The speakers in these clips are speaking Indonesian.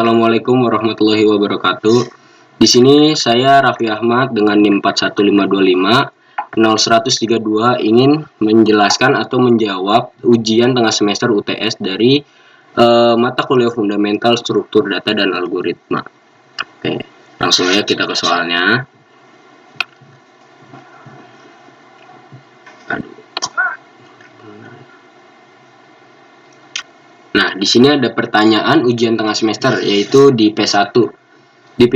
Assalamualaikum warahmatullahi wabarakatuh. Di sini saya Raffi Ahmad dengan NIM 41525 0132 ingin menjelaskan atau menjawab ujian tengah semester UTS dari mata kuliah fundamental struktur data dan algoritma. Oke, langsung aja kita ke soalnya. Nah, di sini ada pertanyaan ujian tengah semester, yaitu di P1. Di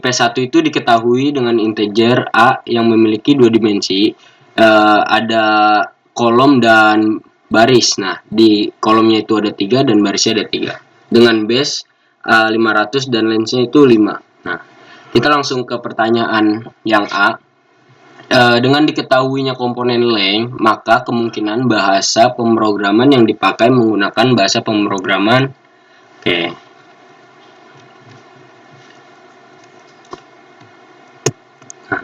P1 itu diketahui dengan integer A yang memiliki dua dimensi, ada kolom dan baris. Nah, di kolomnya itu ada 3 dan barisnya ada 3. Dengan base 500 dan lengthnya itu 5. Nah, kita langsung ke pertanyaan yang A. Dengan diketahuinya komponen length, maka kemungkinan bahasa pemrograman yang dipakai menggunakan bahasa pemrograman. Oke. Nah,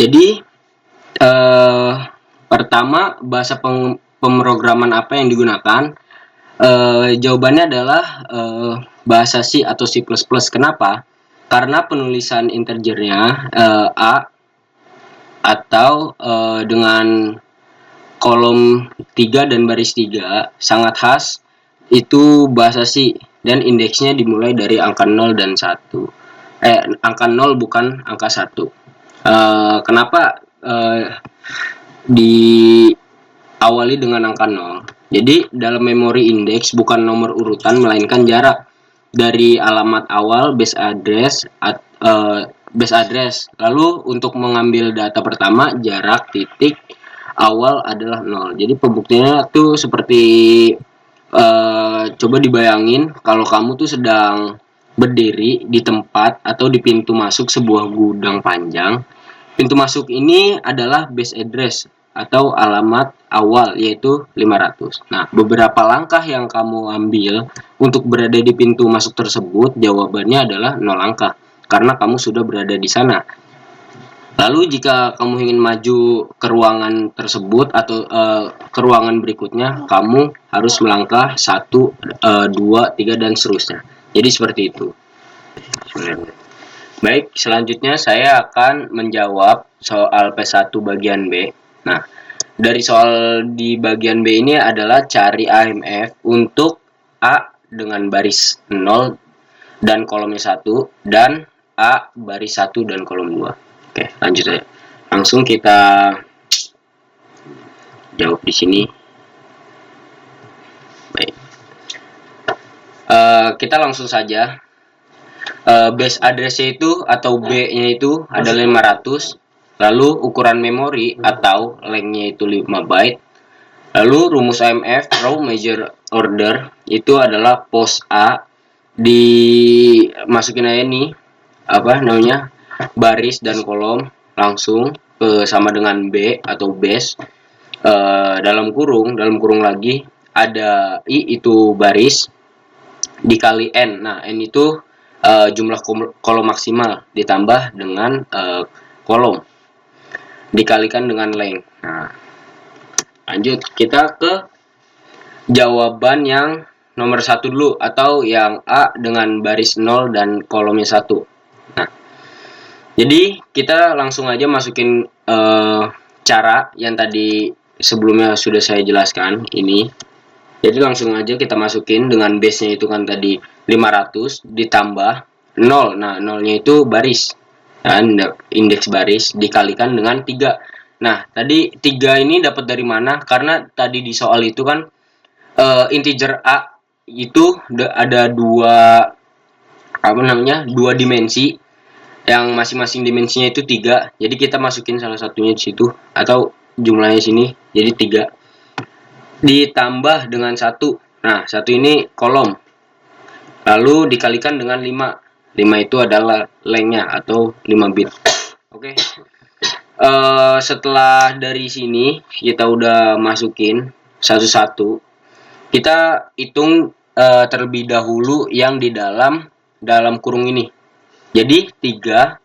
jadi pertama, bahasa pemrograman apa yang digunakan? Jawabannya adalah bahasa C atau C++. Kenapa? Karena penulisan integernya A atau dengan kolom 3 dan baris 3 sangat khas, itu bahasa C, dan indeksnya dimulai dari angka 0 dan 1. Angka 0 bukan angka 1. Kenapa diawali dengan angka 0? Jadi dalam memori indeks bukan nomor urutan melainkan jarak dari alamat awal base address. Lalu untuk mengambil data pertama, jarak titik awal adalah 0. Jadi pembuktiannya tuh seperti coba dibayangin kalau kamu tuh sedang berdiri di tempat atau di pintu masuk sebuah gudang panjang. Pintu masuk ini adalah base address atau alamat awal, yaitu 500. Nah, beberapa langkah yang kamu ambil untuk berada di pintu masuk tersebut, jawabannya adalah 0 langkah, karena kamu sudah berada di sana. Lalu jika kamu ingin maju ke ruangan tersebut atau ke ruangan berikutnya, kamu harus melangkah 1, 2, 3, dan seterusnya. Jadi seperti itu. Baik, selanjutnya saya akan menjawab soal P1 bagian B. Nah, dari soal di bagian B ini adalah cari AMF untuk A dengan baris 0 dan kolomnya 1, dan A baris 1 dan kolom 2. Oke, lanjut aja. Langsung kita jawab di sini. Baik. Kita langsung saja. Base address-nya itu atau B-nya itu adalah 500. Lalu ukuran memori atau length-nya itu 5 byte. Lalu rumus AMF row measure order itu adalah pos A dimasukin aja nih baris dan kolom langsung sama dengan B atau base, dalam kurung lagi ada I itu baris dikali N. Nah, N itu jumlah kolom maksimal ditambah dengan kolom dikalikan dengan length. Nah, lanjut kita ke jawaban yang nomor 1 dulu, atau yang A dengan baris 0 dan kolomnya 1. Nah, jadi kita langsung aja masukin cara yang tadi sebelumnya sudah saya jelaskan ini. Jadi langsung aja kita masukin dengan base-nya itu kan tadi 500 ditambah 0. Nah, 0-nya itu baris. Dan indeks baris dikalikan dengan 3. Nah, tadi 3 ini dapat dari mana? Karena tadi di soal itu kan integer A itu ada dua dimensi, yang masing-masing dimensinya itu 3. Jadi kita masukin salah satunya di situ atau jumlahnya sini. Jadi 3 ditambah dengan 1. Nah, 1 ini kolom. Lalu dikalikan dengan 5. 5 itu adalah length-nya atau 5 bit. Oke. Setelah dari sini kita udah masukin satu-satu. Kita hitung terlebih dahulu yang di dalam kurung ini. Jadi 3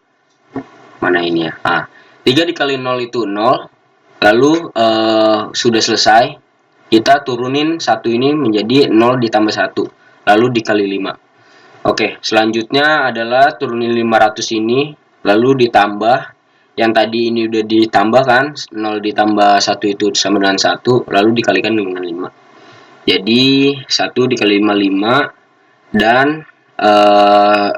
mana ini ya? 3 dikali 0 itu 0. Lalu sudah selesai. Kita turunin 1 ini menjadi 0 ditambah 1. Lalu dikali 5. Oke, selanjutnya adalah turunin 500 ini, lalu ditambah yang tadi ini udah ditambah kan, 0 ditambah 1 itu sama dengan 1, lalu dikalikan dengan 5. Jadi 1 dikali 5, 5, dan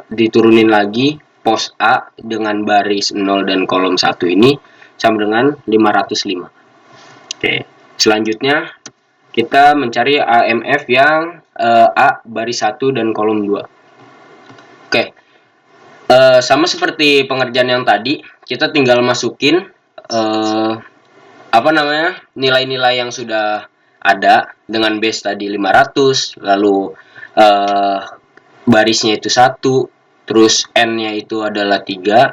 diturunin lagi pos A dengan baris 0 dan kolom 1 ini sama dengan 505. Oke, selanjutnya kita mencari AMF yang A baris 1 dan kolom 2. Oke, sama seperti pengerjaan yang tadi, kita tinggal masukin nilai-nilai yang sudah ada dengan base tadi 500, lalu barisnya itu 1, terus n-nya itu adalah 3,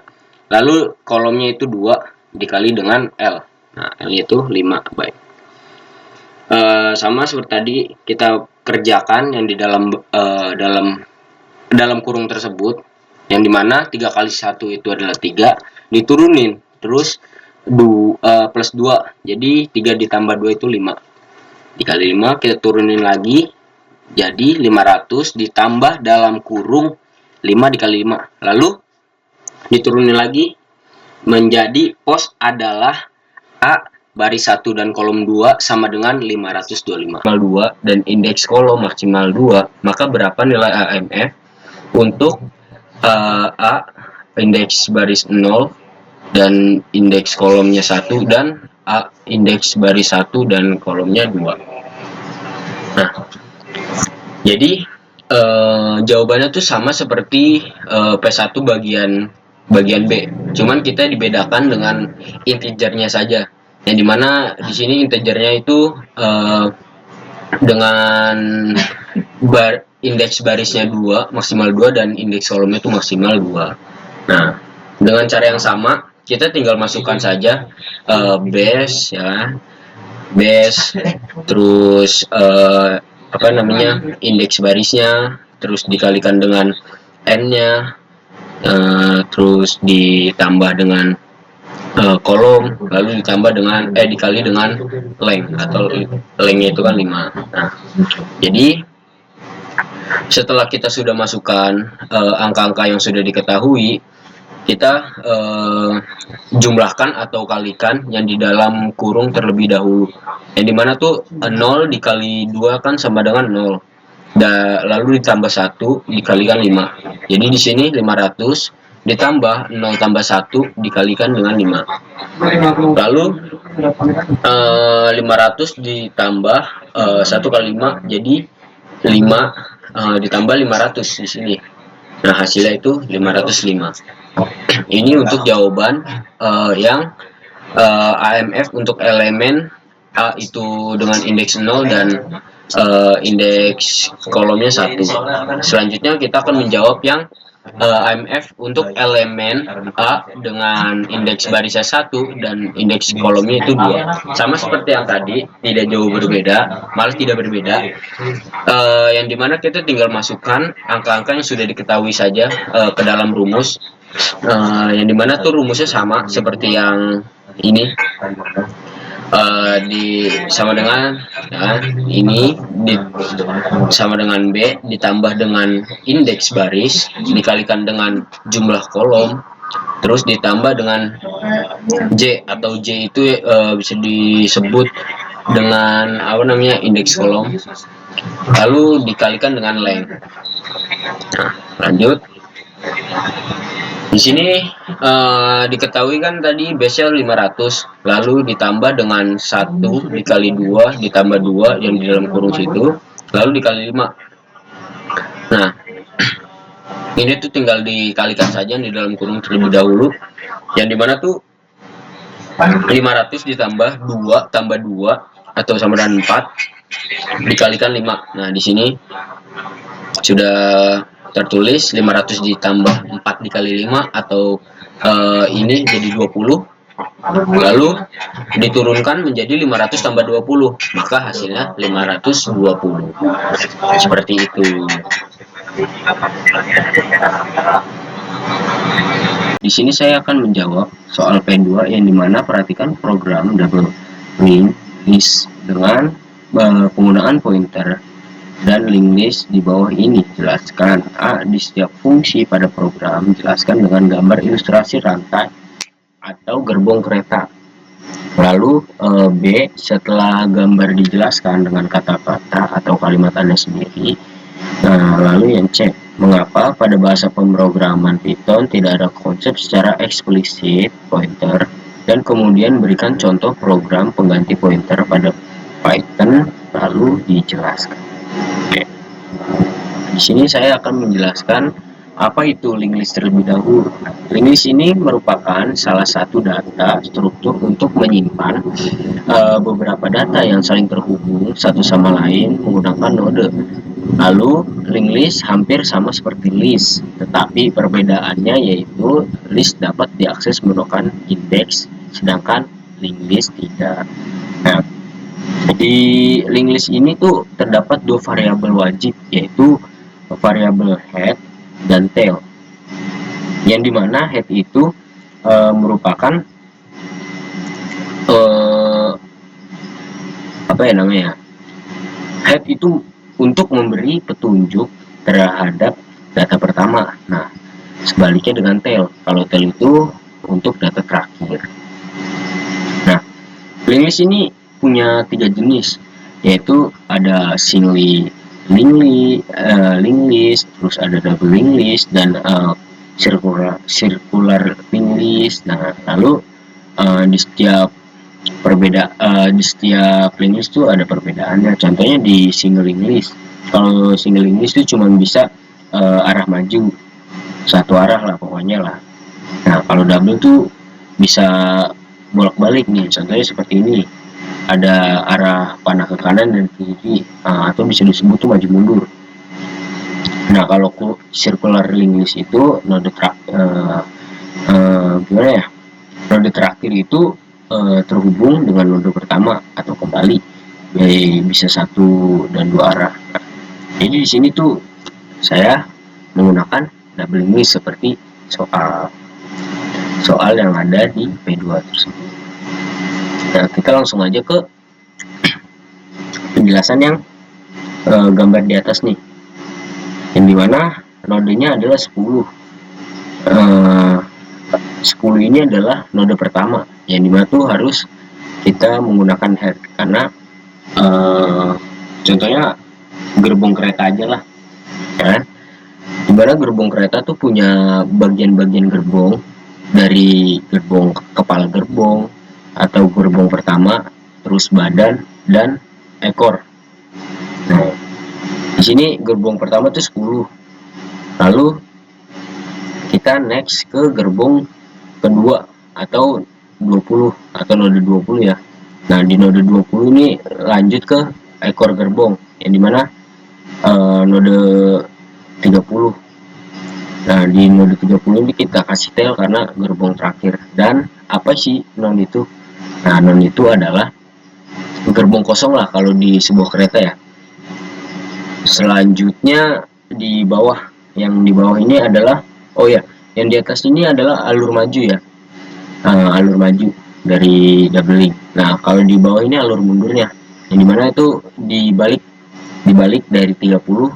lalu kolomnya itu 2 dikali dengan L. Nah, L itu 5. Baik. Sama seperti tadi kita kerjakan yang di dalam kurung tersebut, yang dimana 3 kali 1 itu adalah 3, diturunin terus plus 2, jadi 3 ditambah 2 itu 5, dikali 5 kita turunin lagi, jadi 500 ditambah dalam kurung 5 dikali 5, lalu diturunin lagi menjadi pos adalah A baris 1 dan kolom 2 sama dengan 525 maksimal 2 dan indeks kolom maksimal 2, maka berapa nilai AMF untuk A indeks baris 0 dan indeks kolomnya 1, dan A indeks baris 1 dan kolomnya 2. Nah, jadi jawabannya tuh sama seperti P1 bagian B, cuman kita dibedakan dengan integernya saja, yang dimana di sini integernya itu dengan indeks barisnya 2 maksimal 2 dan indeks kolomnya itu maksimal 2. Nah, dengan cara yang sama kita tinggal masukkan saja base ya, base, terus indeks barisnya, terus dikalikan dengan n-nya, terus ditambah dengan kolom, lalu ditambah dengan dikali dengan length, atau lengthnya itu kan 5. Nah, jadi setelah kita sudah masukkan angka-angka yang sudah diketahui, kita jumlahkan atau kalikan yang di dalam kurung terlebih dahulu, yang dimana tuh 0 dikali 2 kan sama dengan 0, lalu ditambah 1 dikalikan 5, jadi di sini 500 ditambah 0 tambah 1 dikalikan dengan 5, lalu 500 ditambah 1 kali 5, jadi 5 ditambah 500 di sini. Nah, hasilnya itu 505. Ini untuk jawaban yang AMF untuk elemen A itu dengan indeks 0 dan indeks kolomnya 1. Selanjutnya kita akan menjawab yang AMF untuk elemen A dengan indeks barisnya 1 dan indeks kolomnya itu 2. Sama seperti yang tadi, tidak jauh berbeda, malah tidak berbeda. Yang dimana kita tinggal masukkan angka-angka yang sudah diketahui saja ke dalam rumus, yang dimana tuh rumusnya sama seperti yang ini, sama dengan ini sama dengan B ditambah dengan indeks baris dikalikan dengan jumlah kolom, terus ditambah dengan J, atau J itu bisa disebut dengan indeks kolom, lalu dikalikan dengan length. Nah, lanjut. Di sini diketahui kan tadi base-nya 500, lalu ditambah dengan 1 dikali 2 ditambah 2 yang di dalam kurung situ, lalu dikali 5. Nah, ini tuh tinggal dikalikan saja di dalam kurung terlebih dahulu, yang dimana tuh 500 ditambah 2 tambah 2 atau sama dengan 4 dikalikan 5. Nah, di sini sudah tertulis 500 ditambah 4 dikali 5 atau ini jadi 20, lalu diturunkan menjadi 500 tambah 20, maka hasilnya 520. Seperti itu. Di sini saya akan menjawab soal P2, yang dimana perhatikan program double link list dengan penggunaan pointer Dan link list di bawah ini jelaskan. A. Di setiap fungsi pada program jelaskan dengan gambar ilustrasi rantai atau gerbong kereta. Lalu B. Setelah gambar dijelaskan dengan kata-kata atau kalimat Anda sendiri. Nah, lalu yang C. Mengapa pada bahasa pemrograman Python tidak ada konsep secara eksplisit pointer, dan kemudian berikan contoh program pengganti pointer pada Python lalu dijelaskan. Oke. Di sini saya akan menjelaskan apa itu linked list terlebih dahulu. Linked list ini merupakan salah satu data struktur untuk menyimpan beberapa data yang saling terhubung satu sama lain menggunakan node. Lalu linked list hampir sama seperti list, tetapi perbedaannya yaitu list dapat diakses menggunakan indeks, sedangkan linked list tidak. Nah, di linked list ini tuh terdapat dua variabel wajib, yaitu variabel head dan tail. Yang dimana head itu merupakan apa ya namanya? Head itu untuk memberi petunjuk terhadap data pertama. Nah, sebaliknya dengan tail. Kalau tail itu untuk data terakhir. Nah, linked list ini punya 3 jenis, yaitu ada single linked list, terus ada double linked list, dan circular linked list. Nah, lalu di setiap di setiap linked list itu ada perbedaannya. Contohnya di single linked list. Kalau single linked list itu cuma bisa arah maju, satu arah lah pokoknya lah. Nah, kalau double tuh bisa bolak-balik nih. Contohnya seperti ini. Ada arah panah ke kanan dan ke kiri, atau bisa disebut tuh maju mundur. Nah, kalau circular linked list itu node gimana ya? Node terakhir itu terhubung dengan node pertama atau kembali. Jadi bisa satu dan dua arah. Jadi di sini tuh saya menggunakan double linked list seperti soal yang ada di P2 tersebut. Nah, kita langsung aja ke penjelasan yang gambar di atas nih, yang dimana nodenya adalah 10. 10 ini adalah node pertama, yang dimana tuh harus kita menggunakan head, karena contohnya gerbong kereta aja lah, ya. Dimana gerbong kereta tuh punya bagian-bagian gerbong, dari gerbong kepala gerbong atau gerbong pertama, terus badan dan ekor. Nah, di sini gerbong pertama tuh 10. Lalu kita next ke gerbong kedua atau 20 atau node 20 ya. Nah, di node 20 ini lanjut ke ekor gerbong, yang dimana node 30. Nah, di node 30 ini kita kasih tail karena gerbong terakhir. Dan apa sih non itu? Nah, non itu adalah gerbong kosong lah kalau di sebuah kereta ya. Selanjutnya di bawah, yang di bawah ini adalah, oh ya, yang di atas ini adalah alur maju ya. Alur maju dari doubling. Nah, kalau di bawah ini alur mundurnya, yang dimana itu dibalik dari 30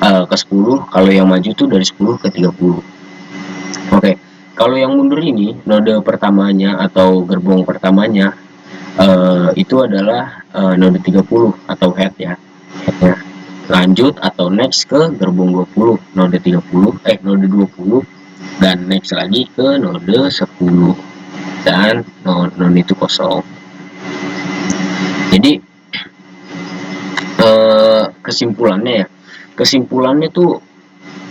ke 10. Kalau yang maju tuh dari 10 ke 30. Oke, kalau yang mundur ini node pertamanya atau gerbong pertamanya itu adalah node 30 atau head ya. Headnya. Lanjut atau next ke gerbong 20, node 30 node 20, dan next lagi ke node 10, dan node itu kosong. Jadi kesimpulannya tuh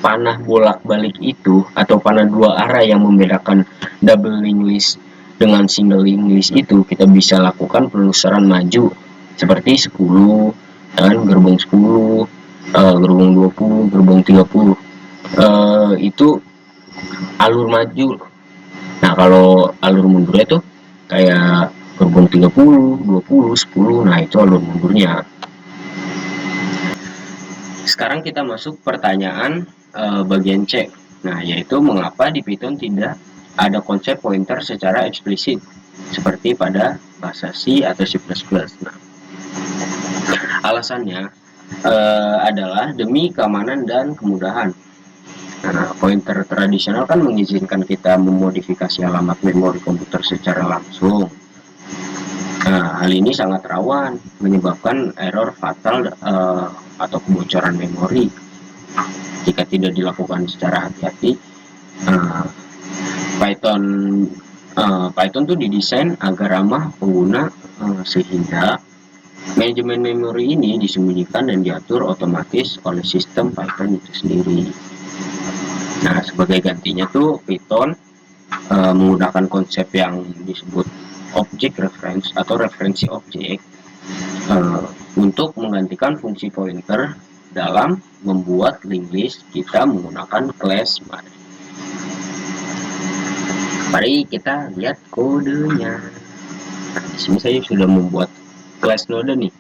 panah bolak-balik itu atau panah dua arah yang membedakan double linked list dengan single linked list itu kita bisa lakukan penelusuran maju seperti 10 dan gerbong 10, gerbong 20, gerbong 30. Itu alur maju. Nah, kalau alur mundurnya tuh kayak gerbong 30, 20, 10. Nah, itu alur mundurnya. Sekarang kita masuk pertanyaan bagian C. Nah, yaitu mengapa di Python tidak ada konsep pointer secara eksplisit seperti pada bahasa C atau C++. Nah, alasannya adalah demi keamanan dan kemudahan. Nah, pointer tradisional kan mengizinkan kita memodifikasi alamat memori komputer secara langsung. Nah, hal ini sangat rawan menyebabkan error fatal atau kebocoran memori jika tidak dilakukan secara hati-hati. Nah, Python Python tuh didesain agar ramah pengguna sehingga manajemen memori ini disembunyikan dan diatur otomatis oleh sistem Python itu sendiri. Nah, sebagai gantinya tuh Python menggunakan konsep yang disebut object reference atau referensi objek untuk menggantikan fungsi pointer dalam membuat link list kita menggunakan class. Mari kita lihat kodenya. Nah, di sini saya sudah membuat class node nih.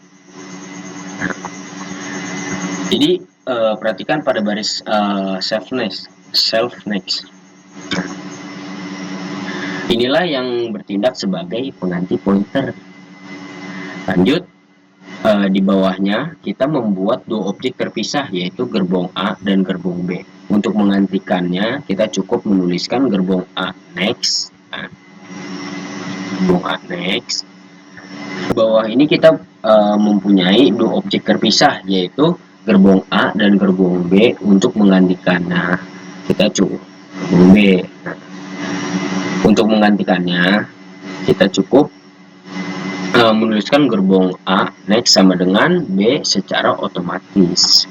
Jadi perhatikan pada baris self next. Inilah yang bertindak sebagai pengganti pointer. Lanjut, di bawahnya kita membuat dua objek terpisah yaitu gerbong A dan gerbong B. Untuk menggantikannya kita cukup menuliskan gerbong A next. Nah, gerbong A next. Di bawah ini kita mempunyai dua objek terpisah yaitu gerbong A dan gerbong B untuk menggantikan. Nah, kita cukup gerbong B. Nah, untuk menggantikannya kita cukup menuliskan gerbong A next sama dengan B secara otomatis.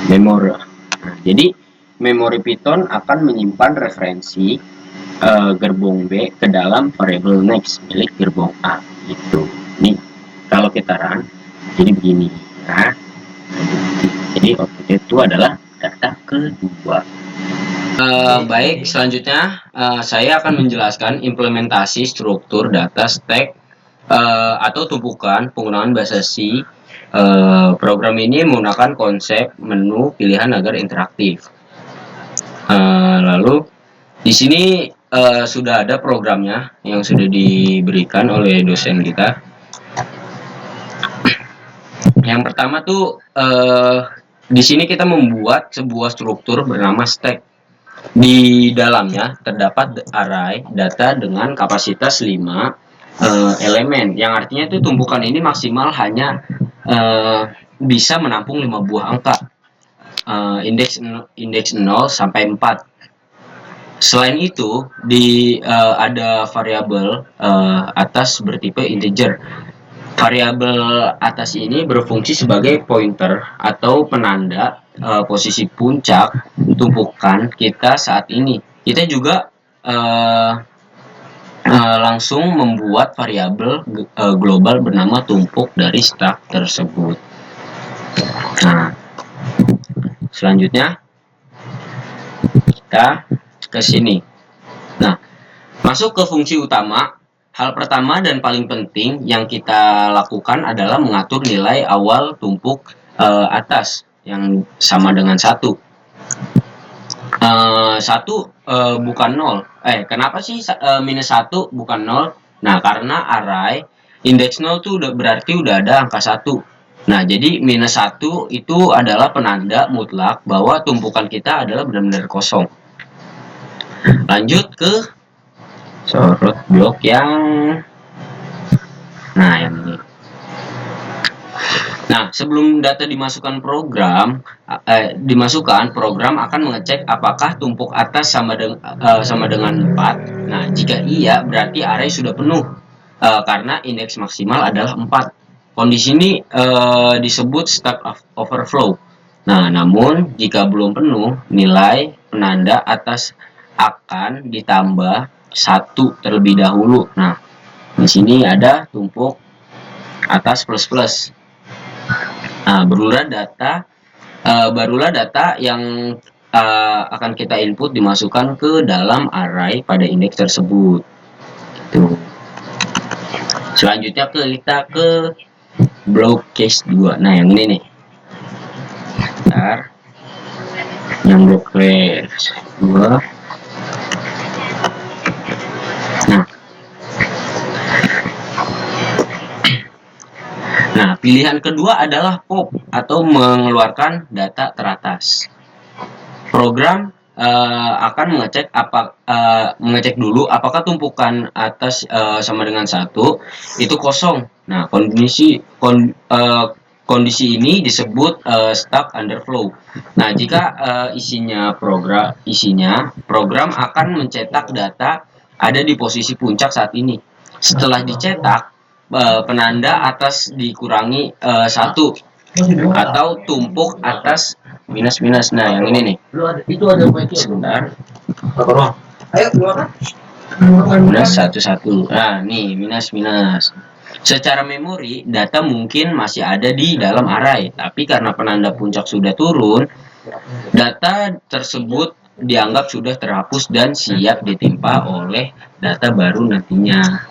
Memori. Nah, jadi memori Python akan menyimpan referensi gerbong B ke dalam variabel next milik gerbong A. Gitu. Nih kalau kita run jadi begini. Nah, jadi output itu adalah data kedua. Baik, selanjutnya saya akan menjelaskan implementasi struktur data stack atau tumpukan penggunaan bahasa C. Program ini menggunakan konsep menu pilihan agar interaktif. Lalu di sini sudah ada programnya yang sudah diberikan oleh dosen kita. Yang pertama tuh di sini kita membuat sebuah struktur bernama stack. Di dalamnya terdapat array data dengan kapasitas 5 elemen, yang artinya itu tumpukan ini maksimal hanya bisa menampung 5 buah angka, indeks 0 sampai 4. Selain itu, ada variabel atas bertipe integer. Variabel atas ini berfungsi sebagai pointer atau penanda posisi puncak tumpukan kita saat ini. Kita juga langsung membuat variabel global bernama tumpuk dari stack tersebut. Nah, selanjutnya kita ke sini. Nah, masuk ke fungsi utama. Hal pertama dan paling penting yang kita lakukan adalah mengatur nilai awal tumpuk atas yang sama dengan 1. 1 bukan 0. Kenapa sih minus 1 bukan 0? Nah, karena array indeks 0 tuh berarti udah ada angka 1. Nah, jadi minus 1 itu adalah penanda mutlak bahwa tumpukan kita adalah benar-benar kosong. Lanjut ke sorot blok yang ini. Nah, sebelum data dimasukkan program akan mengecek apakah tumpuk atas sama dengan 4. Nah, jika iya berarti array sudah penuh karena indeks maksimal adalah 4. Kondisi ini disebut stack overflow. Nah, namun jika belum penuh, nilai penanda atas akan ditambah 1 terlebih dahulu. Nah, di sini ada tumpuk atas plus. Nah, barulah data yang akan kita input dimasukkan ke dalam array pada indeks tersebut. Tuh. Selanjutnya kita ke blok case 2. Nah, yang ini nih. Bentar. Yang blok case 2. Nah, pilihan kedua adalah pop atau mengeluarkan data teratas. Program akan mengecek dulu apakah tumpukan atas sama dengan 1 itu kosong. Nah, kondisi ini disebut stuck underflow. Nah, jika program akan mencetak data ada di posisi puncak saat ini. Setelah dicetak, penanda atas dikurangi 1 atau tumpuk atas minus. Nah, yang ini nih. Sebentar. Minus 1. Nah, nih minus. Secara memori, data mungkin masih ada di dalam array, tapi karena penanda puncak sudah turun, data tersebut dianggap sudah terhapus dan siap ditimpa oleh data baru nantinya.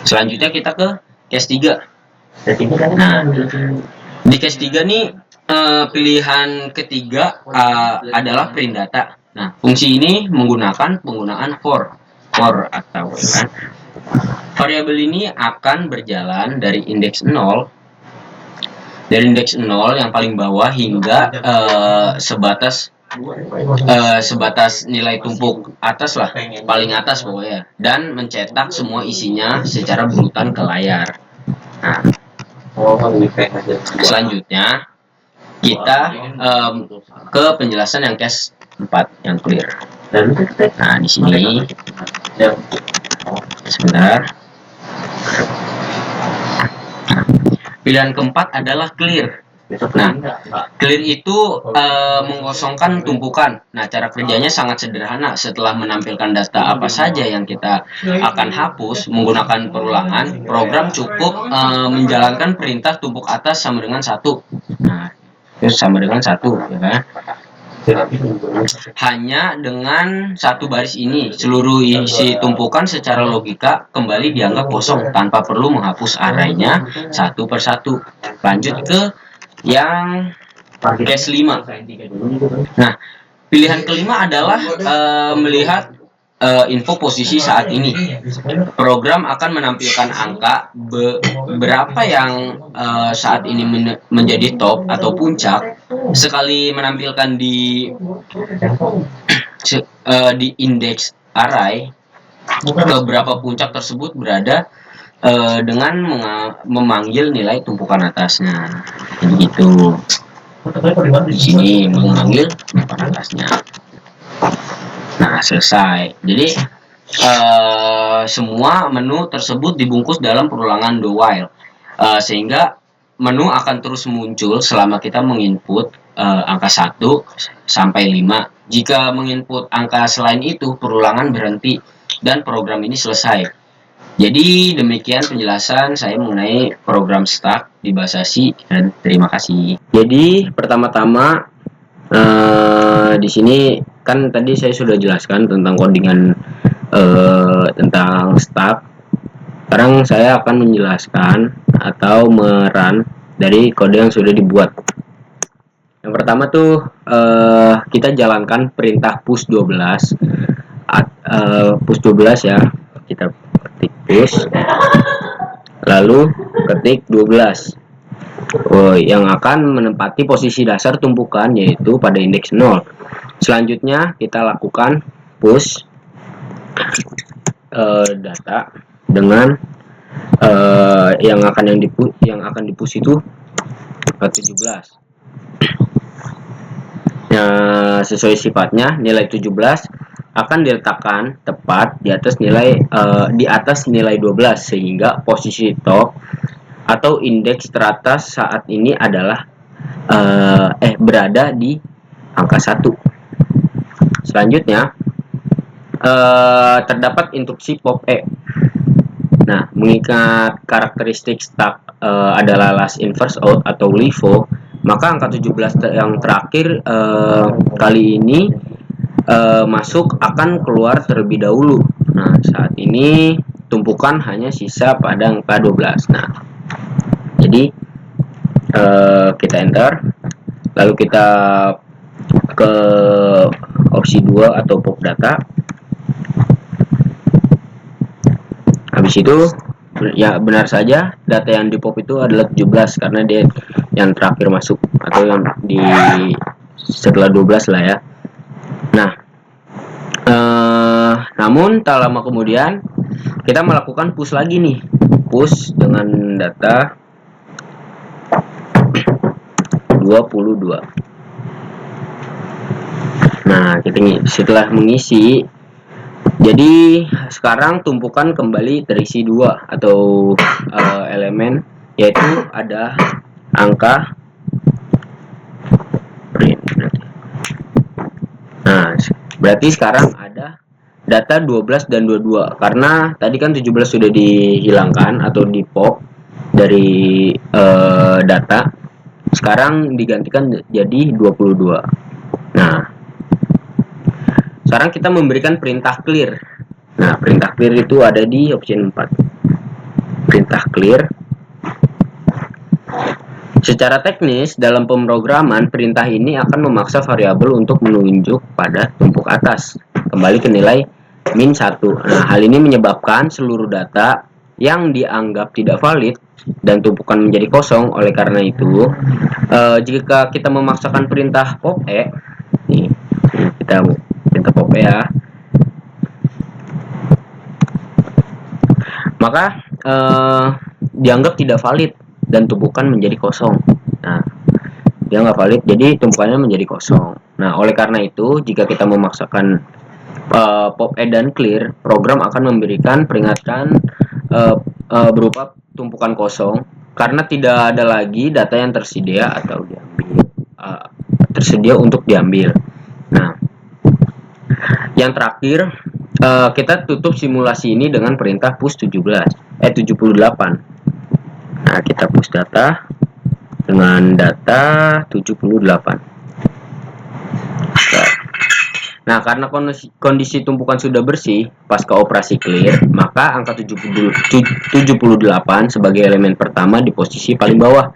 Selanjutnya kita ke case 3. Nah, di case 3 nih pilihan ketiga adalah print data. Nah, fungsi ini menggunakan penggunaan for atau kan. Variabel ini akan berjalan dari indeks 0 yang paling bawah hingga sebatas nilai tumpuk atas lah, paling atas pokoknya, dan mencetak semua isinya secara berurutan ke layar. Nah, selanjutnya kita ke penjelasan yang case 4 yang clear. Nah, di sini sebentar. Pilihan keempat adalah clear. Nah, clear itu mengosongkan tumpukan. Nah, cara kerjanya sangat sederhana. Setelah menampilkan data apa saja yang kita akan hapus menggunakan perulangan, program cukup menjalankan perintah tumpuk atas sama dengan 1. Nah, itu sama dengan 1, ya kan? Hanya dengan 1 baris ini, seluruh isi tumpukan secara logika kembali dianggap kosong tanpa perlu menghapus arraynya 1 per 1. Lanjut ke yang case 5. Nah, pilihan kelima adalah melihat info posisi saat ini. Program akan menampilkan angka berapa yang saat ini menjadi top atau puncak. Sekali menampilkan di indeks array, beberapa puncak tersebut berada dengan memanggil nilai tumpukan atasnya. Jadi gitu. Di sini memanggil tumpukan atasnya. Nah, selesai. Jadi semua menu tersebut dibungkus dalam perulangan do while, sehingga menu akan terus muncul selama kita menginput angka 1 sampai 5. Jika menginput angka selain itu, perulangan berhenti dan program ini selesai. Jadi demikian penjelasan saya mengenai program stuck di bahasa C, dan terima kasih. Jadi pertama-tama di sini kan tadi saya sudah jelaskan tentang codingan tentang stuck. Sekarang saya akan menjelaskan atau merun dari kode yang sudah dibuat. Yang pertama tuh kita jalankan perintah push 12. Push 12 ya. Kita ketik push. Lalu ketik 12. Yang akan menempati posisi dasar tumpukan yaitu pada indeks 0. Selanjutnya kita lakukan push data dengan yang akan dipush itu ke 17. Sesuai sifatnya, nilai 17 akan diletakkan tepat di atas nilai 12 sehingga posisi top atau indeks teratas saat ini adalah berada di angka 1. Selanjutnya terdapat instruksi pop E. Nah, mengingat karakteristik stuck adalah last in first out atau LIFO, maka angka 17 yang terakhir kali ini masuk akan keluar terlebih dahulu. Nah, saat ini tumpukan hanya sisa pada angka 12. Nah, jadi kita enter, lalu kita ke opsi 2 atau pop data. Habis itu Ya benar saja, data yang di pop itu adalah 17 karena dia yang terakhir masuk atau yang di setelah 12 lah ya. Nah, namun tak lama kemudian kita melakukan push lagi nih, push dengan data 22. Nah, kita setelah mengisi, jadi sekarang tumpukan kembali terisi 2 atau elemen, yaitu ada angka print. Nah, berarti sekarang ada data 12 dan 22 karena tadi kan 17 sudah dihilangkan atau di pop dari data. Sekarang digantikan jadi 22. Nah, sekarang kita memberikan perintah clear. Nah, perintah clear itu ada di option 4. Perintah clear. Secara teknis, dalam pemrograman, perintah ini akan memaksa variabel untuk menunjuk pada tumpuk atas, kembali ke nilai min 1. Nah, hal ini menyebabkan seluruh data yang dianggap tidak valid dan tumpukan menjadi kosong. Oleh karena itu, jika kita memaksakan perintah pop e, nih, kita perintah pop e ya, maka dianggap tidak valid dan tumpukan menjadi kosong. Nah, dia nggak valid, jadi tumpukannya menjadi kosong. Nah, oleh karena itu, jika kita memaksakan pop e dan clear, program akan memberikan peringatan berupa tumpukan kosong karena tidak ada lagi data yang tersedia atau diambil, tersedia untuk diambil. Nah, yang terakhir, kita tutup simulasi ini dengan perintah push 78. Nah, kita push data dengan data 78. Nah, karena kondisi tumpukan sudah bersih pasca operasi clear, maka angka 78 sebagai elemen pertama di posisi paling bawah.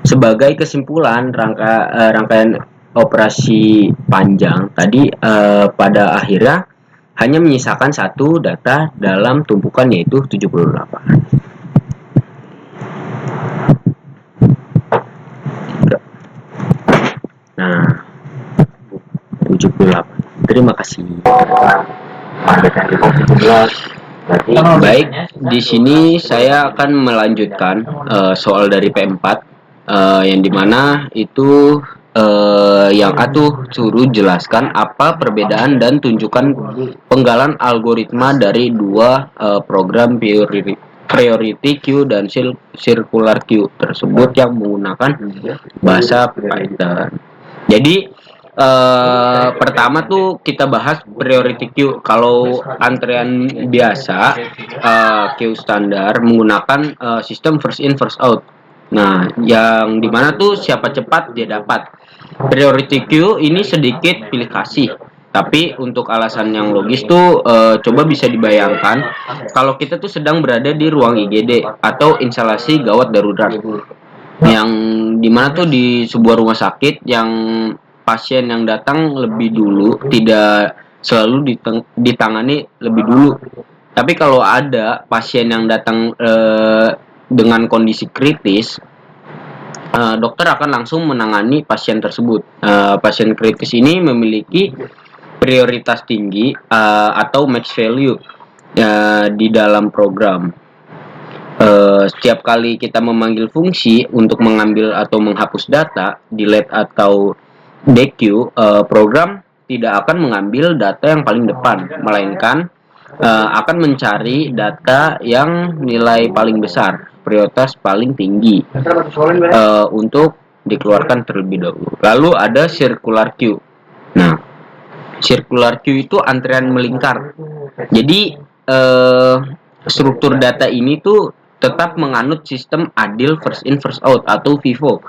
Sebagai kesimpulan, rangkaian operasi panjang tadi pada akhirnya hanya menyisakan satu data dalam tumpukan, yaitu 78. Nah, 78. Terima kasih. Baik, di sini saya akan melanjutkan soal dari P4 yang dimana itu yang atuh suruh jelaskan apa perbedaan dan tunjukkan penggalan algoritma dari dua program priority queue dan circular queue tersebut yang menggunakan bahasa Python. Jadi pertama tuh kita bahas priority queue. Kalau antrean biasa, queue standar menggunakan sistem first in first out. Nah, yang dimana tuh siapa cepat dia dapat. Priority queue ini sedikit pilih kasih, tapi untuk alasan yang logis tuh coba bisa dibayangkan kalau kita tuh sedang berada di ruang IGD atau instalasi gawat darurat, yang dimana tuh di sebuah rumah sakit yang pasien yang datang lebih dulu tidak selalu ditangani lebih dulu. Tapi kalau ada pasien yang datang dengan kondisi kritis, dokter akan langsung menangani pasien tersebut. Pasien kritis ini memiliki prioritas tinggi atau max value di dalam program. Setiap kali kita memanggil fungsi untuk mengambil atau menghapus data, delete atau dequeue, program tidak akan mengambil data yang paling depan, melainkan akan mencari data yang nilai paling besar, prioritas paling tinggi untuk dikeluarkan terlebih dahulu. Lalu ada circular queue. Nah, circular queue itu antrean melingkar. Jadi struktur data ini tuh tetap menganut sistem adil first in first out atau FIFO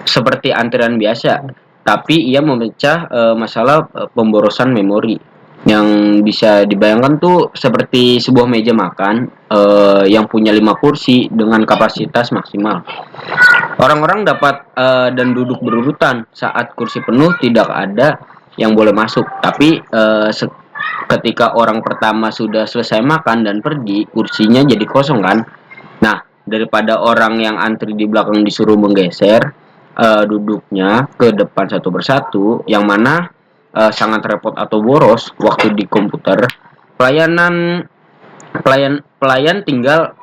seperti antrean biasa, tapi ia memecah masalah pemborosan memori. Yang bisa dibayangkan tuh seperti sebuah meja makan yang punya 5 kursi dengan kapasitas maksimal. Orang-orang dapat dan duduk berurutan. Saat kursi penuh tidak ada yang boleh masuk, tapi ketika orang pertama sudah selesai makan dan pergi, kursinya jadi kosong kan. Nah, daripada orang yang antri di belakang disuruh menggeser duduknya ke depan satu persatu, yang mana sangat repot atau boros waktu di komputer, pelayanan pelayan tinggal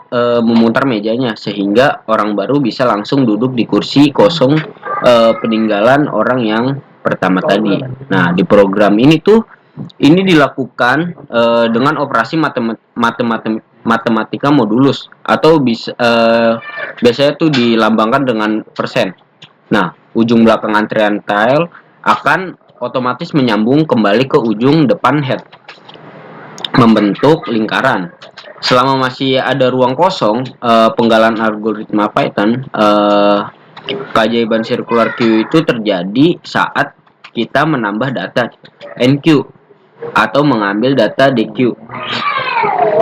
memutar mejanya sehingga orang baru bisa langsung duduk di kursi kosong peninggalan orang yang pertama tadi. Nah, di program ini tuh ini dilakukan dengan operasi matematika modulus atau biasanya tuh dilambangkan dengan persen. Nah, ujung belakang antrian tile akan otomatis menyambung kembali ke ujung depan head, membentuk lingkaran. Selama masih ada ruang kosong, penggalan algoritma Python, keajaiban circular queue itu terjadi saat kita menambah data NQ atau mengambil data DQ.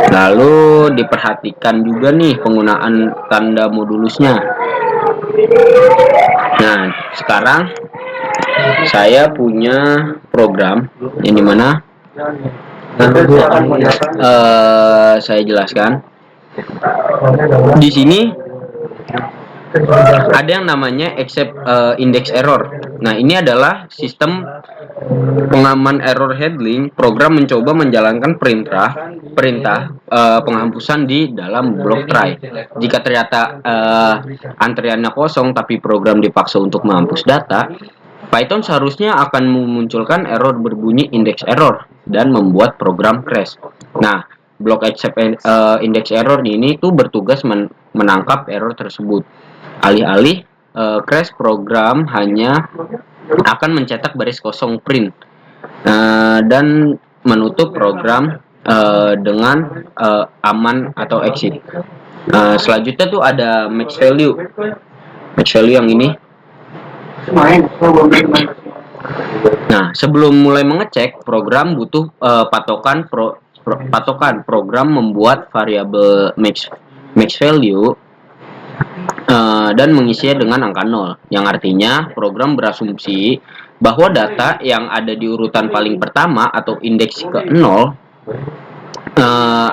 Lalu diperhatikan juga nih penggunaan tanda modulusnya. Nah, sekarang saya punya program yang dimana saya jelaskan. Di sini ada yang namanya accept index error. Nah, ini adalah sistem pengaman error handling. Program mencoba menjalankan perintah penghapusan di dalam blok try. Jika ternyata antriannya kosong tapi program dipaksa untuk menghapus data, Python seharusnya akan memunculkan error berbunyi index error dan membuat program crash. Nah, blok accept index error ini tuh bertugas menangkap error tersebut. Alih-alih crash, program hanya akan mencetak baris kosong print dan menutup program dengan aman atau exit. Selanjutnya tuh ada max value. Max value yang ini. Nah, sebelum mulai mengecek, program butuh patokan program membuat variabel max value dan mengisinya dengan angka 0, yang artinya program berasumsi bahwa data yang ada di urutan paling pertama atau indeks ke 0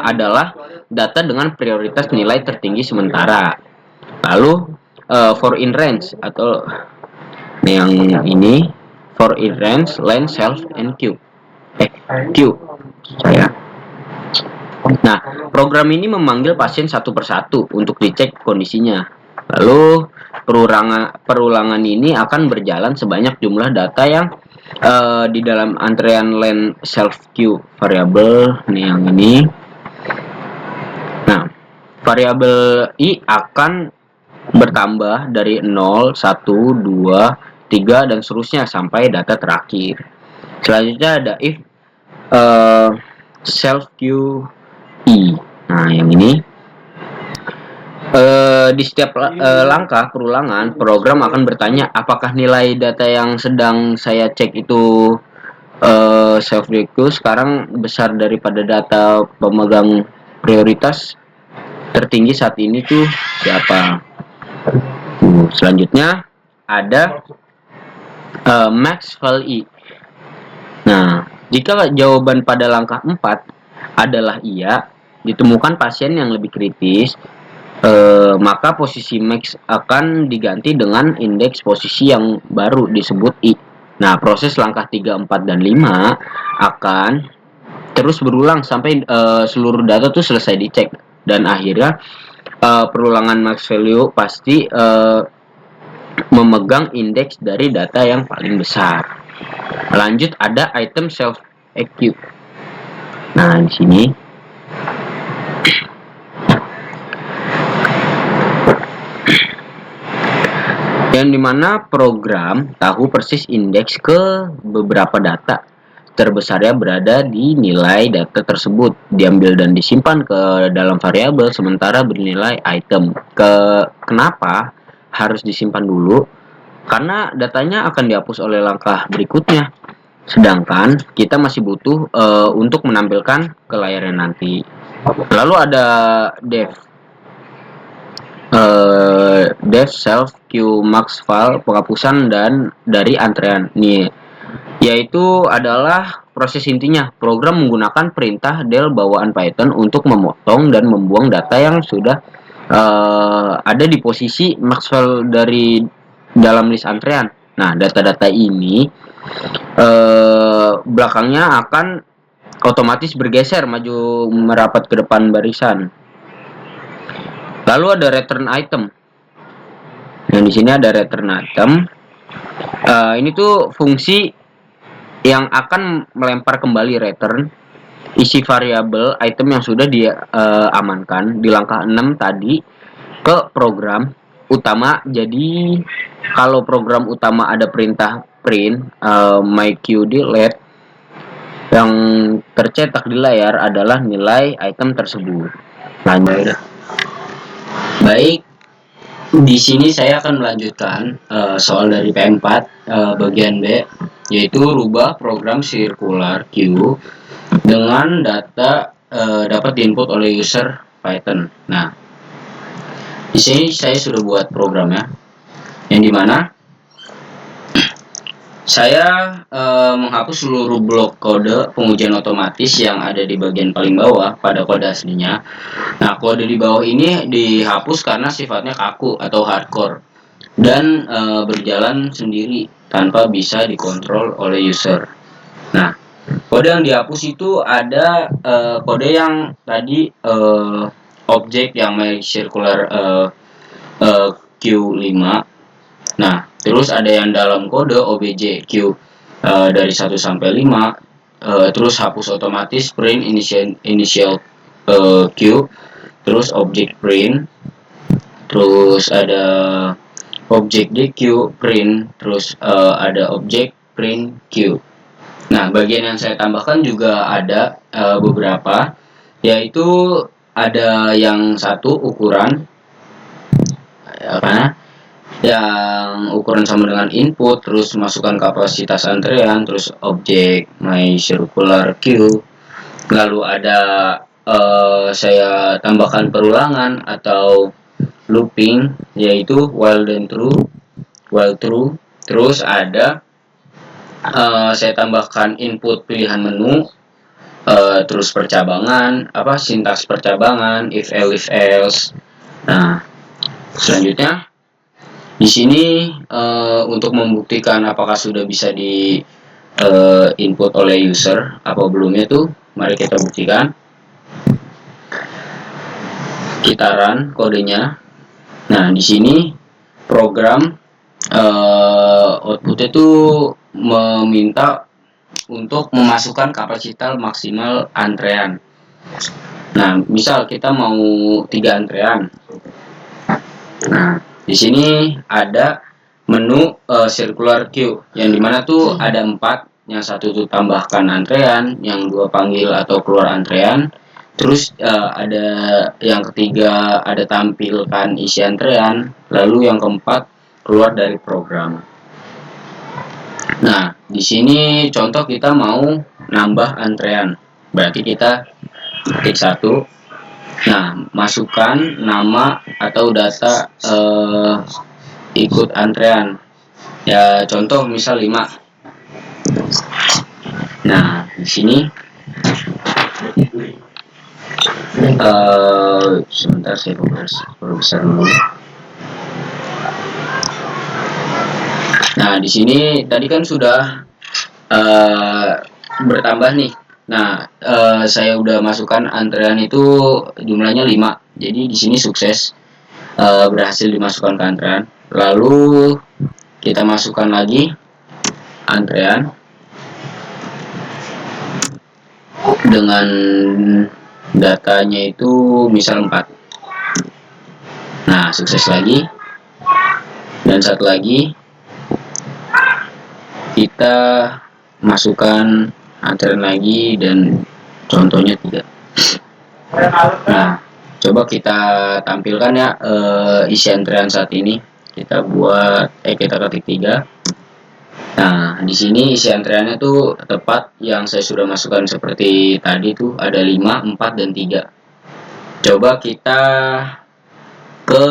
adalah data dengan prioritas nilai tertinggi sementara. Lalu for in range atau yang ini for in range len self and q saya. Nah, program ini memanggil pasien satu persatu untuk dicek kondisinya. Lalu perulangan ini akan berjalan sebanyak jumlah data yang di dalam antrean len self queue variabel yang ini. Nah, variabel i akan bertambah dari 0, 1, 2, 3 dan seterusnya sampai data terakhir. Selanjutnya ada if self queue i. Nah, yang ini di setiap langkah perulangan, program akan bertanya apakah nilai data yang sedang saya cek itu self queue sekarang besar daripada data pemegang prioritas tertinggi saat ini tuh siapa. Selanjutnya ada max value. Nah, jika jawaban pada langkah 4 adalah iya, ditemukan pasien yang lebih kritis, maka posisi max akan diganti dengan indeks posisi yang baru disebut i. Nah, proses langkah 3, 4, dan 5 akan terus berulang sampai seluruh data tuh selesai dicek, dan akhirnya perulangan max value pasti memegang indeks dari data yang paling besar. Lanjut ada item self EQ. Nah, di sini yang dimana program tahu persis indeks ke beberapa data. Terbesarnya berada di nilai data tersebut, diambil dan disimpan ke dalam variabel sementara bernilai item. Kenapa harus disimpan dulu? Karena datanya akan dihapus oleh langkah berikutnya. Sedangkan kita masih butuh untuk menampilkan ke layarnya nanti. Lalu ada dev self queue max file penghapusan dan dari antrean. Nih, yaitu adalah proses intinya. Program menggunakan perintah del bawaan Python untuk memotong dan membuang data yang sudah ada di posisi Maxwell dari dalam list antrean. Nah, data-data ini belakangnya akan otomatis bergeser maju merapat ke depan barisan. Lalu ada return item. Yang di sini ada return item. Ini tuh fungsi yang akan melempar kembali return isi variabel item yang sudah diamankan di langkah 6 tadi ke program utama. Jadi kalau program utama ada perintah print myQDelete, yang tercetak di layar adalah nilai item tersebut. Lanjut. Baik, di sini saya akan melanjutkan soal dari P4 bagian B, yaitu rubah program circular queue dengan data dapat diinput oleh user Python. Nah, di sini saya sudah buat programnya, yang dimana saya menghapus seluruh blok kode pengujian otomatis yang ada di bagian paling bawah pada kode aslinya. Nah, kode di bawah ini dihapus karena sifatnya kaku atau hardcore dan berjalan sendiri tanpa bisa dikontrol oleh user. Nah, kode yang dihapus itu ada kode yang tadi objek yang MyCircular Q5. Nah, terus ada yang dalam kode obj Q dari 1 sampai 5, terus hapus otomatis print initial Q, terus object print, terus ada object DQ print, terus ada object print Q. Nah, bagian yang saya tambahkan juga ada beberapa, yaitu ada yang satu ukuran yang ukuran sama dengan input, terus masukkan kapasitas antrean, terus objek MyCircular queue. Lalu ada saya tambahkan perulangan atau looping, yaitu while then true, while true. Terus ada saya tambahkan input pilihan menu, terus percabangan, sintaks percabangan, if else. Nah, selanjutnya di sini untuk membuktikan apakah sudah bisa di input oleh user apa belumnya tuh, mari kita buktikan. Kita run kodenya. Nah, di sini program outputnya tuh meminta untuk memasukkan kapasitas maksimal antrean. Nah, misal kita mau 3 antrean. Nah, di sini ada menu circular queue, yang dimana tuh ada 4, yang satu tuh tambahkan antrean, yang 2 panggil atau keluar antrean, terus ada yang ketiga ada tampilkan isi antrean, lalu yang keempat keluar dari program. Nah, di sini contoh kita mau nambah antrean, berarti kita ketik 1. Nah, masukkan nama atau data ikut antrean. Ya, contoh misal 5. Nah, di sini sebentar saya perbesar dulu. Nah, di sini tadi kan sudah bertambah nih. Nah, saya udah masukkan antrean itu jumlahnya 5. Jadi di sini sukses berhasil dimasukkan ke antrean. Lalu kita masukkan lagi antrean dengan datanya itu misal 4. Nah, sukses lagi. Dan satu lagi kita masukkan antrean lagi dan contohnya 3. Nah, coba kita tampilkan ya isi antrean saat ini. Kita ketik 3. Nah, di sini isi antreannya tuh tepat yang saya sudah masukkan seperti tadi tuh, ada 5, 4 dan 3. Coba kita ke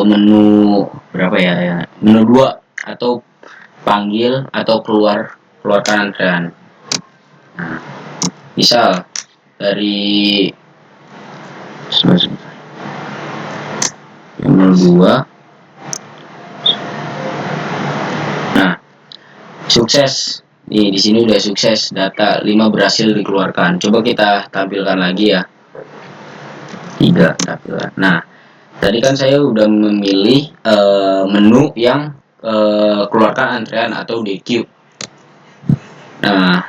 menu berapa ya? Menu 2 atau panggil atau keluarkan antrean. Nah, misal dari 02. Nah, sukses. Nih, di sini udah sukses, data 5 berhasil dikeluarkan. Coba kita tampilkan lagi ya. 3 tampilkan. Nah, tadi kan saya udah memilih menu yang keluarkan antrean atau DQ. Nah,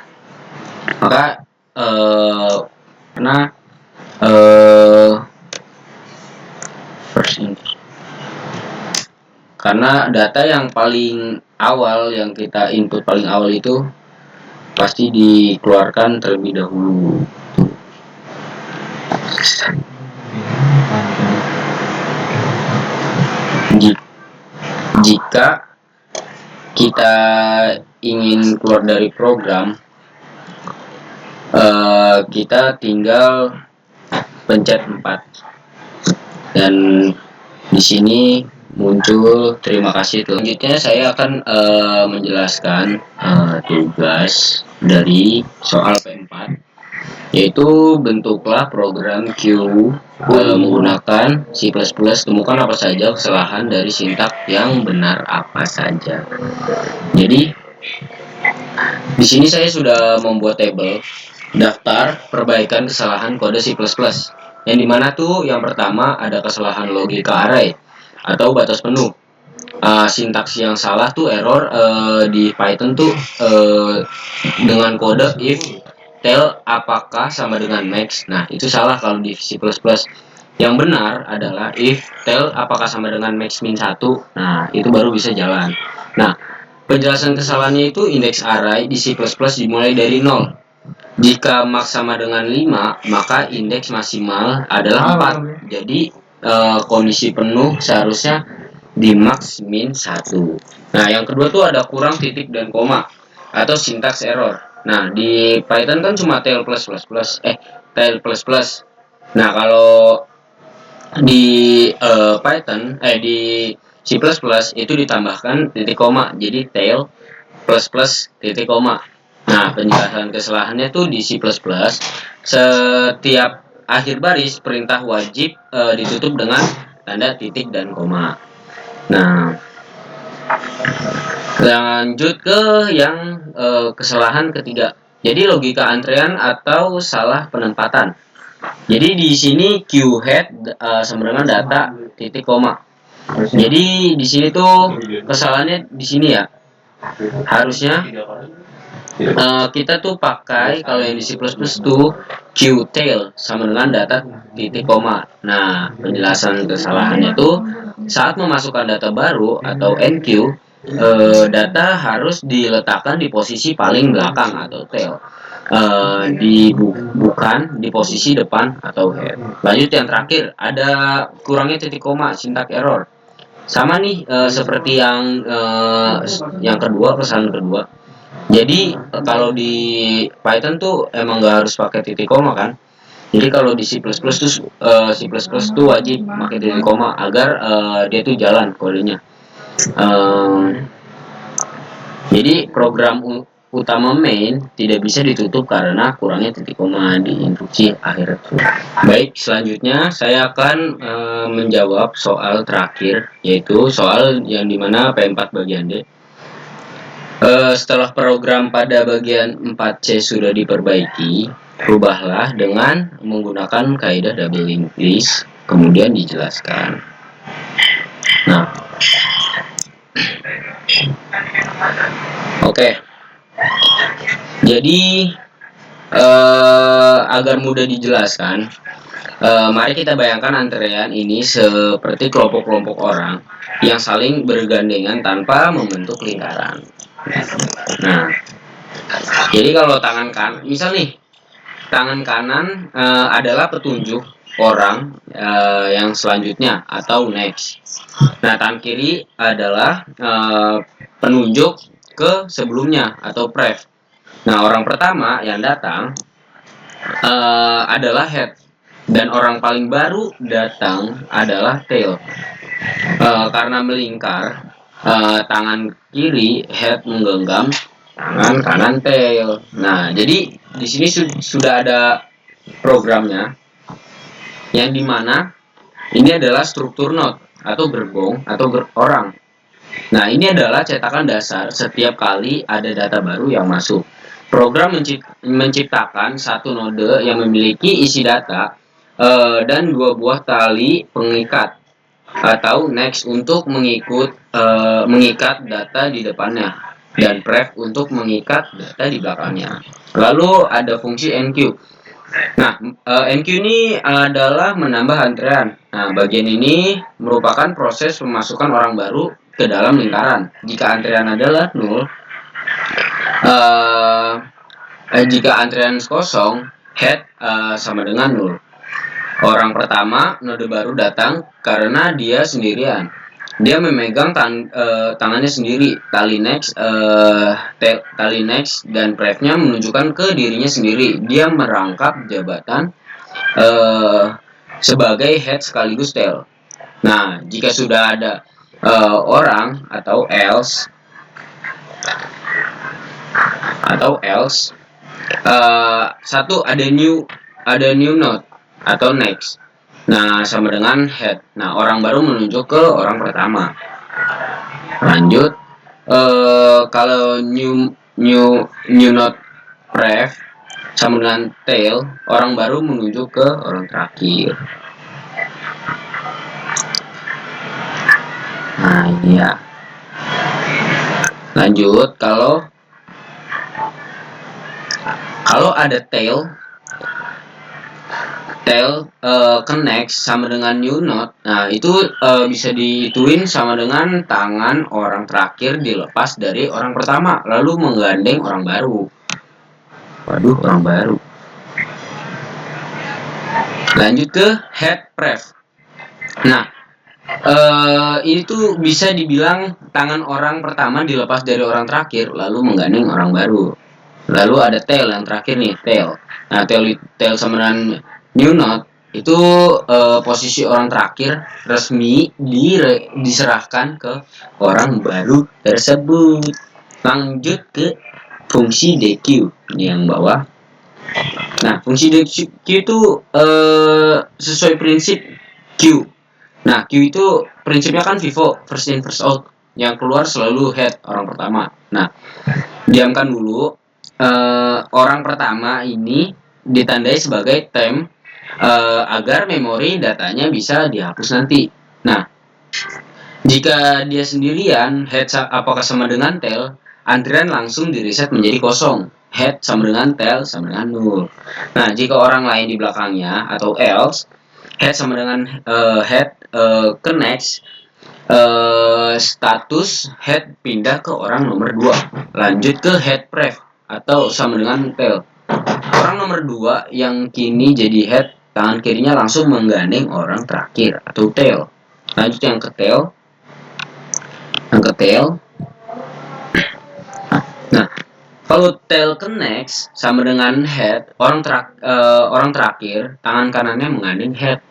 maka karena karena data yang paling awal, yang kita input paling awal itu pasti dikeluarkan terlebih dahulu. Jika kita ingin keluar dari program, kita tinggal pencet 4 dan di sini muncul terima kasih. Selanjutnya saya akan menjelaskan tugas dari soal P4, yaitu bentuklah program Q menggunakan C++, temukan apa saja kesalahan dari sintak yang benar apa saja. Jadi di sini saya sudah membuat tabel daftar perbaikan kesalahan kode C++, yang dimana tuh yang pertama ada kesalahan logika array atau batas penuh. Sintaks yang salah tuh error di Python tuh dengan kode if tel apakah sama dengan max. Nah, itu salah kalau di C++. Yang benar adalah if tel apakah sama dengan max min 1. Nah, itu baru bisa jalan. Nah, penjelasan kesalahannya itu indeks array di C++ dimulai dari 0. Jika max sama dengan 5, maka indeks maksimal adalah 4. Jadi kondisi penuh seharusnya di max min 1. Nah, yang kedua tuh ada kurang titik dan koma atau syntax error. Nah, di Python kan cuma tail tail plus. Nah, kalau di Python di C++ itu ditambahkan titik koma, jadi tail plus titik koma. Nah, penjelasan kesalahannya tuh di C++ setiap akhir baris perintah wajib ditutup dengan tanda titik dan koma. Nah, lanjut ke yang kesalahan ketiga. Jadi logika antrean atau salah penempatan. Jadi di sini Q head sama dengan data titik koma. Jadi di sini tuh kesalahannya di sini ya. Harusnya kita tuh pakai kalau yang di C++ tuh qtail sama dengan data titik koma. Nah, penjelasan kesalahannya tuh saat memasukkan data baru atau enq, data harus diletakkan di posisi paling belakang atau tail, bukan di posisi depan atau head. Lanjut yang terakhir, ada kurangnya titik koma, syntax error. Sama nih seperti yang kedua, kesalahan kedua. Jadi kalau di Python tuh emang nggak harus pakai titik koma kan. Jadi kalau di C++ tuh wajib pakai titik koma agar dia tuh jalan kodenya. Jadi program utama main tidak bisa ditutup karena kurangnya titik koma di instruksi akhir. Baik, selanjutnya saya akan menjawab soal terakhir, yaitu soal yang dimana P4 bagian D. Setelah program pada bagian 4C sudah diperbaiki, rubahlah dengan menggunakan kaidah double linked list, kemudian dijelaskan. Nah, oke. Jadi agar mudah dijelaskan, mari kita bayangkan antrean ini seperti kelompok-kelompok orang yang saling bergandengan tanpa membentuk lingkaran. Nah, jadi kalau tangan kanan, misal nih, tangan kanan adalah petunjuk orang yang selanjutnya atau next. Nah, tangan kiri adalah penunjuk ke sebelumnya atau pref. Nah, orang pertama yang datang adalah head dan orang paling baru datang adalah tail. Karena melingkar, tangan kiri head menggenggam tangan kanan tail. Nah, jadi di sini sudah ada programnya yang dimana ini adalah struktur not atau gerbong atau orang. Nah, ini adalah cetakan dasar setiap kali ada data baru yang masuk. Program menciptakan satu node yang memiliki isi data dan dua buah tali pengikat atau next untuk mengikat data di depannya dan pref untuk mengikat data di belakangnya. Lalu ada fungsi enqueue. Nah, enqueue ini adalah menambah antrean. Nah, bagian ini merupakan proses pemasukan orang baru ke dalam lingkaran. Jika antrean adalah 0, jika antrean kosong, head sama dengan 0. Orang pertama, node baru datang karena dia sendirian. Dia memegang tangannya sendiri. Tali next dan prefnya menunjukkan ke dirinya sendiri. Dia merangkap jabatan sebagai head sekaligus tail. Nah, jika sudah ada orang atau else satu ada new node atau next. Nah, sama dengan head. Nah, orang baru menunjuk ke orang pertama. Lanjut, kalau new node pref sama dengan tail, orang baru menunjuk ke orang terakhir. Nah, iya. Lanjut, kalau ada tail connect sama dengan new node. Nah, itu bisa dihituin sama dengan tangan orang terakhir dilepas dari orang pertama lalu menggandeng orang baru. Waduh, orang baru. Lanjut ke head pref. Nah, ini tuh bisa dibilang tangan orang pertama dilepas dari orang terakhir lalu menggandeng orang baru. Lalu ada tail yang terakhir nih, tail. Nah, tail sama dengan new node itu posisi orang terakhir resmi diserahkan ke orang baru tersebut. Lanjut ke fungsi DQ yang bawah. Nah, fungsi DQ itu sesuai prinsip Q. Nah, Q itu prinsipnya kan FIFO, first in first out, yang keluar selalu head orang pertama. Nah, diamkan dulu, orang pertama ini ditandai sebagai temp agar memori datanya bisa dihapus nanti. Nah, jika dia sendirian, head apakah sama dengan tail, antrian langsung di-reset menjadi kosong. Head sama dengan tail sama dengan 0. Nah, jika orang lain di belakangnya atau else, head sama dengan head ke next, status head pindah ke orang nomor 2. Lanjut ke head pref atau sama dengan tail. Orang nomor 2 yang kini jadi head, tangan kirinya langsung menggandeng orang terakhir atau tail. Lanjut yang ke tail. Nah, kalau tail connect sama dengan head, orang terakhir tangan kanannya menggandeng head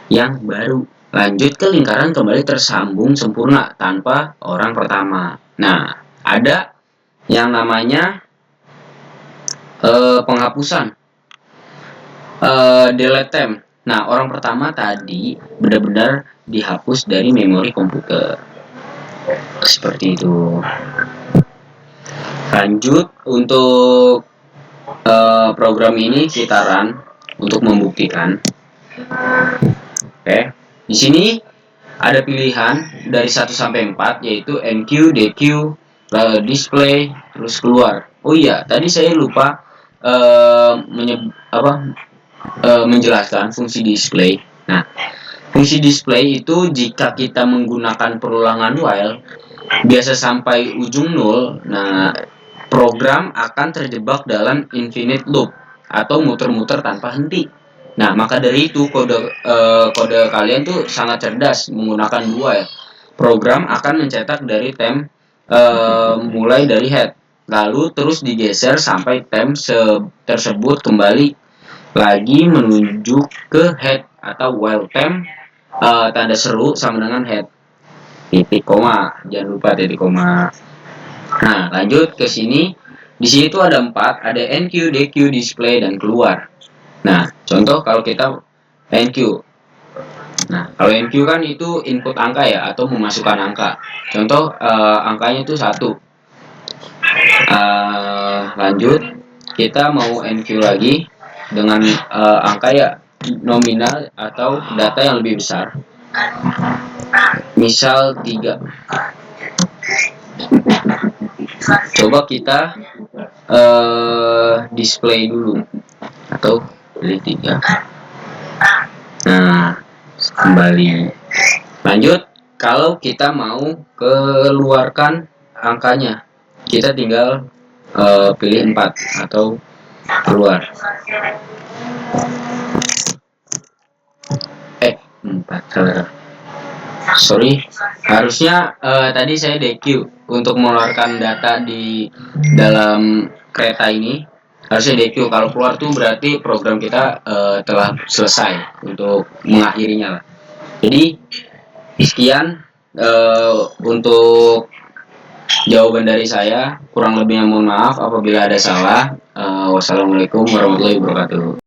yang baru. Lanjut ke lingkaran kembali tersambung sempurna tanpa orang pertama. Nah, ada yang namanya penghapusan, delete temp. Nah, orang pertama tadi benar-benar dihapus dari memori komputer. Seperti itu. Lanjut untuk program ini kita run untuk membuktikan. Oke. Di sini ada pilihan dari 1 sampai 4 yaitu enqueue, dequeue, display, terus keluar. Oh iya, tadi saya lupa menjelaskan fungsi display. Nah, fungsi display itu jika kita menggunakan perulangan while biasa sampai ujung 0, nah program akan terjebak dalam infinite loop atau muter-muter tanpa henti. Nah, maka dari itu kode kalian tuh sangat cerdas menggunakan while. Program akan mencetak dari temp mulai dari head, lalu terus digeser sampai temp tersebut kembali lagi menuju ke head atau while temp tanda seru sama dengan head. titik koma, jangan lupa titik koma. Nah, lanjut ke sini. Di sini tuh ada 4, ada NQ, DQ, display, dan keluar. Nah, contoh kalau kita NQ. Nah, kalau NQ kan itu input angka ya, atau memasukkan angka. Contoh angkanya itu 1. Lanjut, kita mau NQ lagi dengan angka ya nominal atau data yang lebih besar. Misal 3. Coba kita display dulu atau pilih 3. Nah, kembali. Lanjut, kalau kita mau keluarkan angkanya, kita tinggal pilih 4 atau keluar. 4, sorry, harusnya tadi saya DQ untuk mengeluarkan data di dalam kereta ini, harusnya DQ. Kalau keluar tuh berarti program kita telah selesai untuk mengakhirinya lah. Jadi sekian untuk jawaban dari saya, kurang lebihnya mohon maaf apabila ada salah. Wassalamualaikum warahmatullahi wabarakatuh.